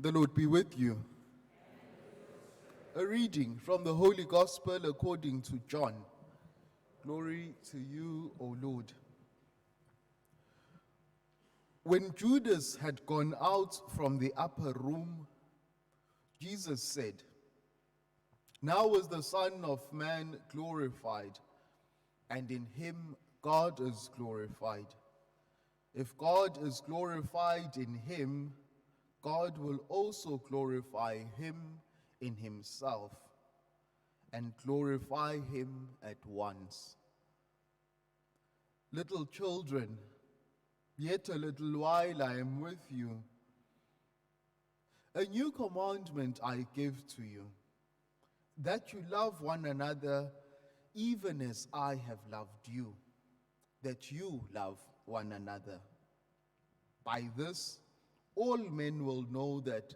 The Lord be with you. A reading from the Holy Gospel according to John. Glory to you, O Lord. When Judas had gone out from the upper room, Jesus said, "Now is the Son of Man glorified, and in him God is glorified. If God is glorified in him, God will also glorify him in himself and glorify him at once. Little children, yet a little while I am with you. A new commandment I give to you, that you love one another even as I have loved you, that you love one another. By this, all men will know that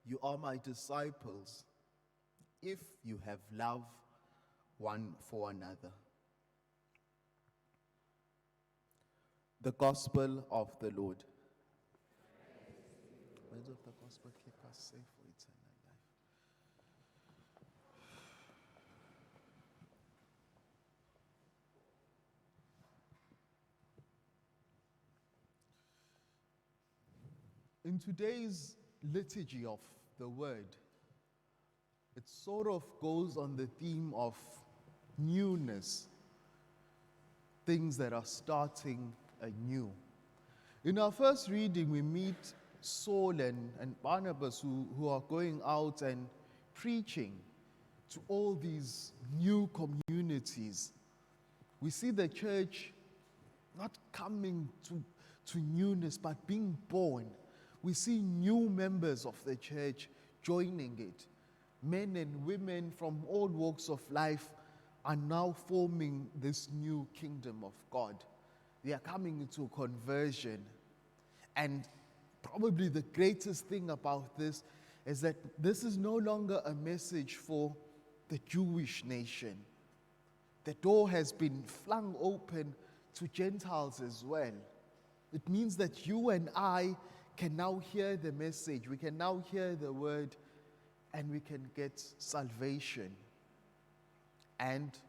you are my disciples, if you have love one for another." The Gospel of the Lord. Words of the Gospel keep us safe for eternal life. In today's liturgy of the Word, it sort of goes on the theme of newness, things that are starting anew. In our first reading, we meet Saul and Barnabas who are going out and preaching to all these new communities. We see the church not coming to newness, but being born. We see new members of the church joining it. Men and women from all walks of life are now forming this new kingdom of God. They are coming into conversion. And probably the greatest thing about this is that this is no longer a message for the Jewish nation. The door has been flung open to Gentiles as well. It means that you and I can now hear the message, we can now hear the word, and we can get salvation. And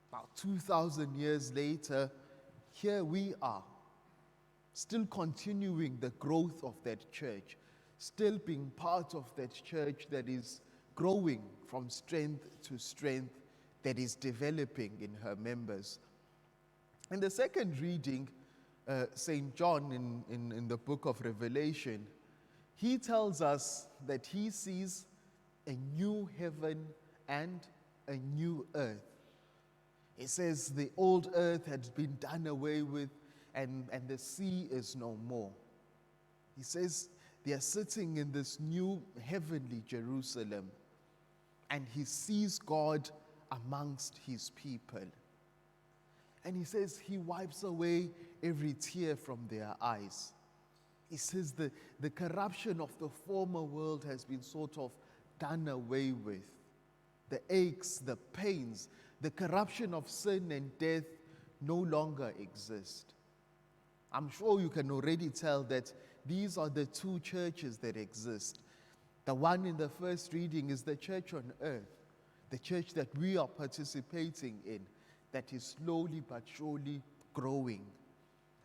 about 2,000 years later, here we are, still continuing the growth of that church, still being part of that church that is growing from strength to strength, that is developing in her members. In the second reading, St. John in the book of Revelation, he tells us that he sees a new heaven and a new earth. He says the old earth had been done away with and the sea is no more. He says they are sitting in this new heavenly Jerusalem and he sees God amongst his people. And he says he wipes away every tear from their eyes. He says the corruption of the former world has been sort of done away with. The aches, the pains, the corruption of sin and death no longer exist. I'm sure you can already tell that these are the two churches that exist. The one in the first reading is the church on earth, the church that we are participating in, that is slowly but surely growing.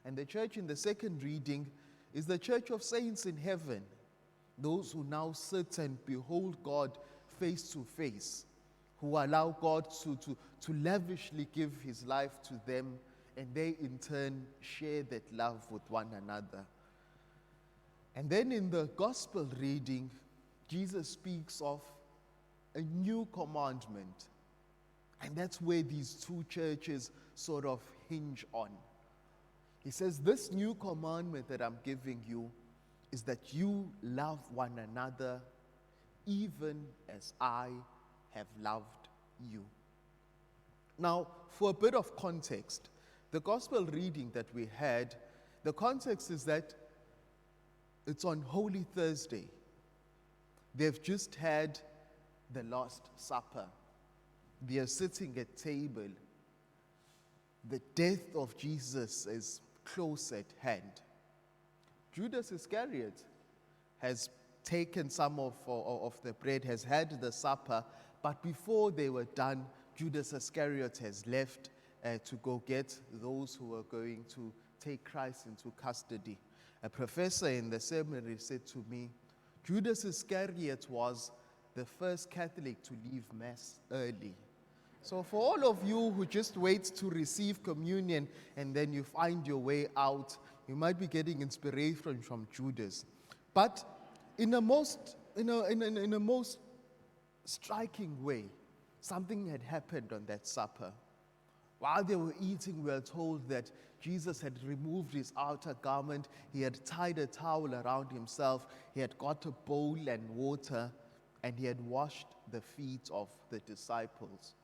And the church in the second reading is the church of saints in heaven, those who now sit and behold God face to face, who allow God to lavishly give his life to them, and they in turn share that love with one another. And then in the gospel reading, Jesus speaks of a new commandment. And that's where these two churches sort of hinge on. He says, this new commandment that I'm giving you is that you love one another even as I have loved you. Now, for a bit of context, the gospel reading that we had, the context is that it's on Holy Thursday. They've just had the Last Supper. They are sitting at table. The death of Jesus is close at hand. Judas Iscariot has taken some of the bread, has had the supper, but before they were done, Judas Iscariot has left to go get those who were going to take Christ into custody. A professor in the seminary said to me, Judas Iscariot was the first Catholic to leave Mass early. So for all of you who just wait to receive communion and then you find your way out, you might be getting inspiration from Judas. But in a most striking way, something had happened on that supper. While they were eating, we are told that Jesus had removed his outer garment, he had tied a towel around himself, he had got a bowl and water, and he had washed the feet of the disciples.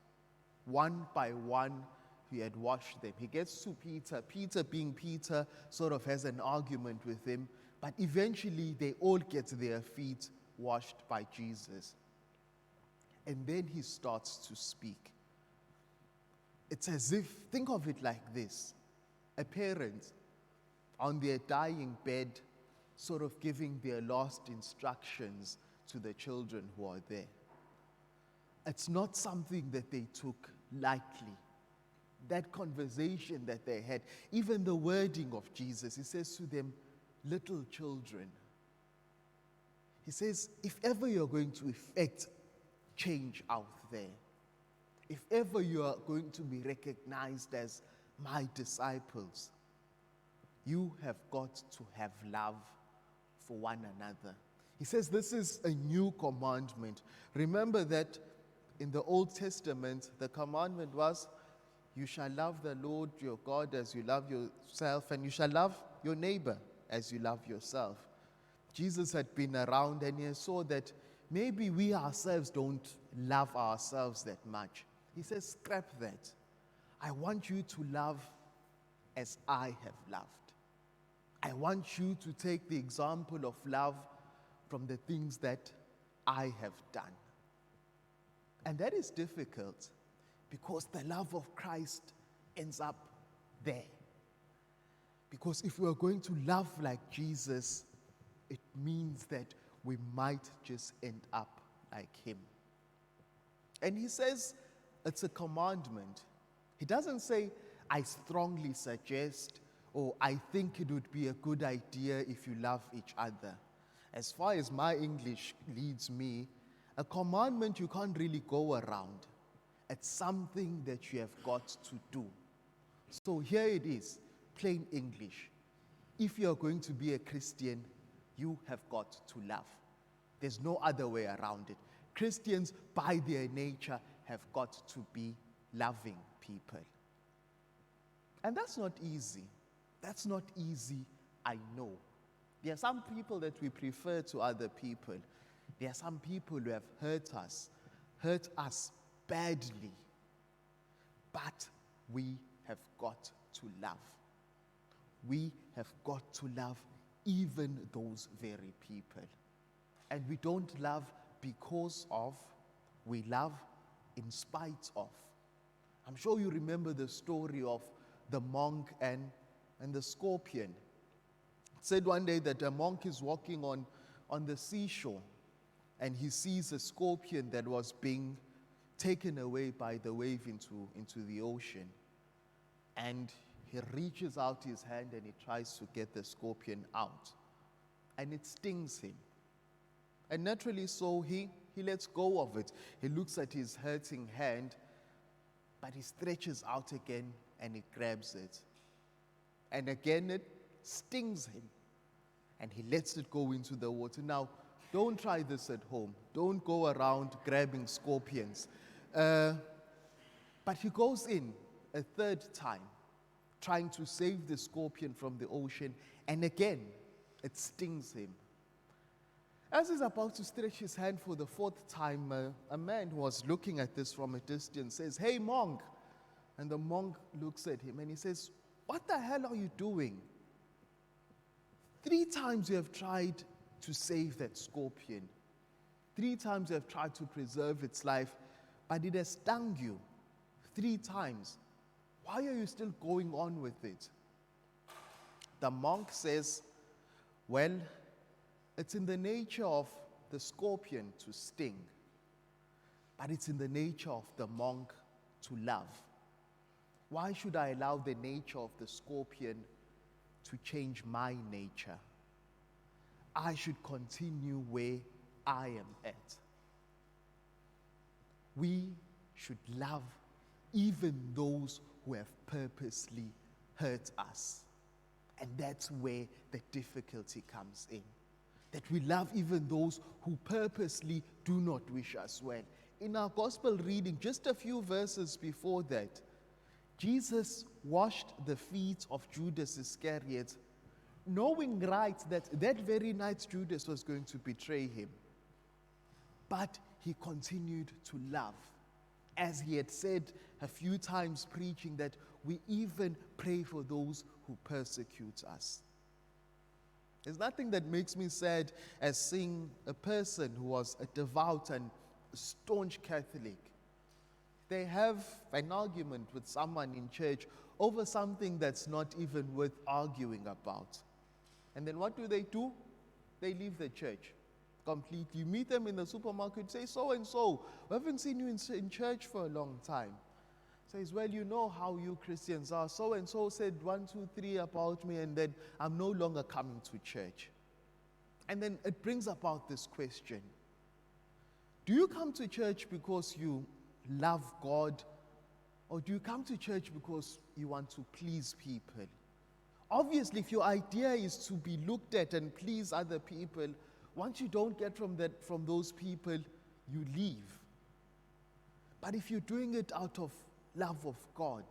One by one, he had washed them. He gets to Peter. Peter, being Peter, sort of has an argument with him, but eventually they all get their feet washed by Jesus. And then he starts to speak. It's as if, think of it like this, a parent on their dying bed sort of giving their last instructions to the children who are there. It's not something that they took lightly. That conversation that they had, even the wording of Jesus, he says to them, little children. He says, if ever you're going to effect change out there, if ever you are going to be recognized as my disciples, you have got to have love for one another. He says this is a new commandment. Remember that in the Old Testament, the commandment was, you shall love the Lord your God as you love yourself, and you shall love your neighbor as you love yourself. Jesus had been around and he saw that maybe we ourselves don't love ourselves that much. He says, scrap that. I want you to love as I have loved. I want you to take the example of love from the things that I have done. And that is difficult because the love of Christ ends up there. Because if we are going to love like Jesus, it means that we might just end up like him. And he says it's a commandment. He doesn't say, I strongly suggest, or I think it would be a good idea if you love each other. As far as my English leads me, a commandment you can't really go around. It's something that you have got to do. So here it is, plain English. If you're going to be a Christian, you have got to love. There's no other way around it. Christians, by their nature, have got to be loving people. And that's not easy. That's not easy, I know. There are some people that we prefer to other people. There are some people who have hurt us badly. But we have got to love. We have got to love even those very people. And we don't love because of, we love in spite of. I'm sure you remember the story of the monk and the scorpion. It said one day that a monk is walking on the seashore and he sees a scorpion that was being taken away by the wave into the ocean. And he reaches out his hand and he tries to get the scorpion out. And it stings him. And naturally so, he lets go of it. He looks at his hurting hand, but he stretches out again and he grabs it. And again it stings him. And he lets it go into the water. Now, don't try this at home. Don't go around grabbing scorpions. But he goes in a third time, trying to save the scorpion from the ocean. And again, it stings him. As he's about to stretch his hand for the fourth time, a man who was looking at this from a distance says, "Hey, monk." And the monk looks at him and he says, "What the hell are you doing? 3 times you have tried to save that scorpion. 3 times you have tried to preserve its life, but it has stung you 3 times. Why are you still going on with it?" The monk says, "Well, It's in the nature of the scorpion to sting, but it's in the nature of the monk to love. Why should I allow the nature of the scorpion to change my nature? I should continue where I am at. We should love even those who have purposely hurt us. And that's where the difficulty comes in. That we love even those who purposely do not wish us well. In our gospel reading, just a few verses before that, Jesus washed the feet of Judas Iscariot, knowing right that that very night Judas was going to betray him. But he continued to love. As he had said a few times preaching, that we even pray for those who persecute us. There's nothing that makes me sad as seeing a person who was a devout and staunch Catholic. They have an argument with someone in church over something that's not even worth arguing about. And then what do? They leave the church completely. You meet them in the supermarket, say, so and so, we haven't seen you in church for a long time. Says, well, you know how you Christians are. So and so said 1, 2, 3 about me, and then I'm no longer coming to church. And then it brings about this question. Do you come to church because you love God, or do you come to church because you want to please people? Obviously, if your idea is to be looked at and please other people, once you don't get from those people, you leave. But if you're doing it out of love of God,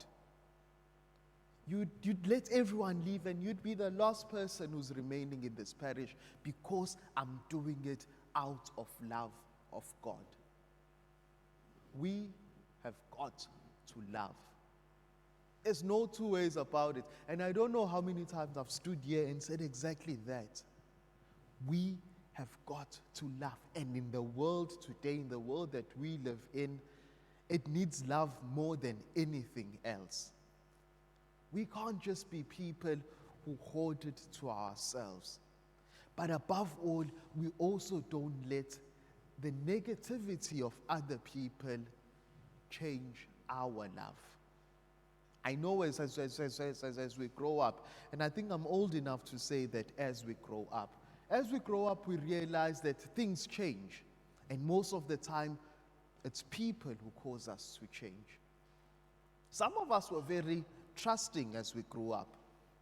you'd let everyone leave and you'd be the last person who's remaining in this parish because I'm doing it out of love of God. We have got to love. There's no two ways about it. And I don't know how many times I've stood here and said exactly that. We have got to love. And in the world today, in the world that we live in, it needs love more than anything else. We can't just be people who hoard it to ourselves. But above all, we also don't let the negativity of other people change our love. I know as we grow up, and I think I'm old enough to say that as we grow up, we realize that things change. And most of the time, it's people who cause us to change. Some of us were very trusting as we grew up.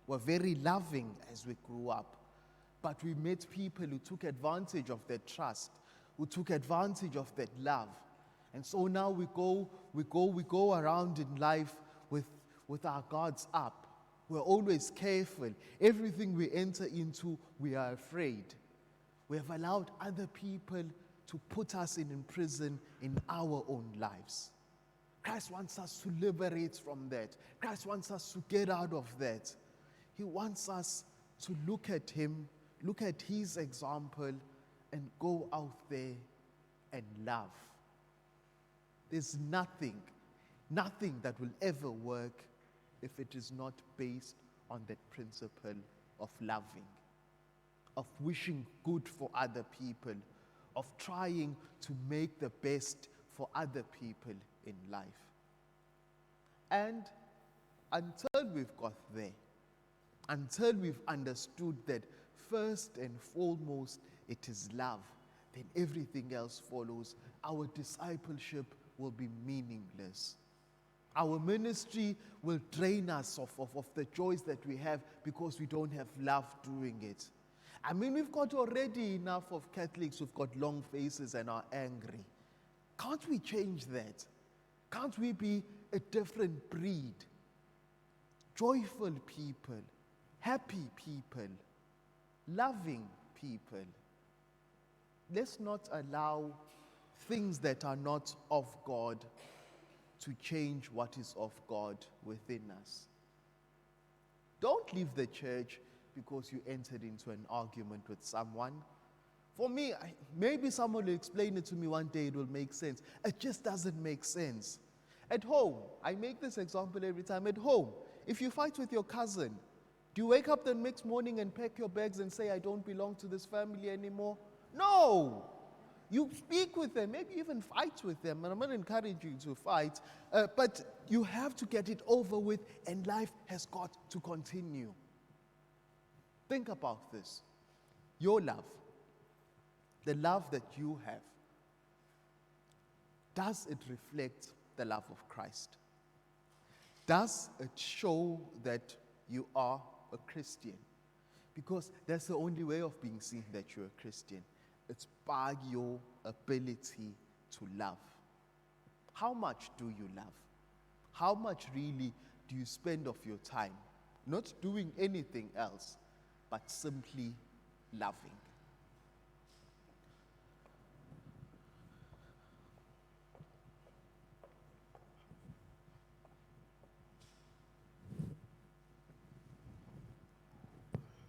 Were very loving as we grew up. But we met people who took advantage of that trust, who took advantage of that love. And so now we go around in life with our guards up. We're always careful. Everything we enter into, we are afraid. We have allowed other people to put us in prison in our own lives. Christ wants us to liberate from that. Christ wants us to get out of that. He wants us to look at him, look at his example, and go out there and love. There's nothing that will ever work if it is not based on that principle of loving, of wishing good for other people, of trying to make the best for other people in life. And until we've got there, until we've understood that first and foremost it is love, then everything else follows. Our discipleship will be meaningless. Our ministry will drain us of the joys that we have because we don't have love doing it. I mean, we've got already enough of Catholics who've got long faces and are angry. Can't we change that? Can't we be a different breed? Joyful people, happy people, loving people. Let's not allow things that are not of God to change what is of God within us. Don't leave the church because you entered into an argument with someone. For me, maybe someone will explain it to me one day, it will make sense. It just doesn't make sense. At home, I make this example every time. At home, if you fight with your cousin, Do you wake up the next morning and pack your bags and say, I don't belong to this family anymore? No. You speak with them, maybe even fight with them. And I'm not encouraging you to fight, but you have to get it over with, and life has got to continue. Think about this. Your love, the love that you have, does it reflect the love of Christ? Does it show that you are a Christian? Because that's the only way of being seen that you're a Christian. It's by your ability to love. How much do you love? How much really do you spend of your time not doing anything else, but simply loving?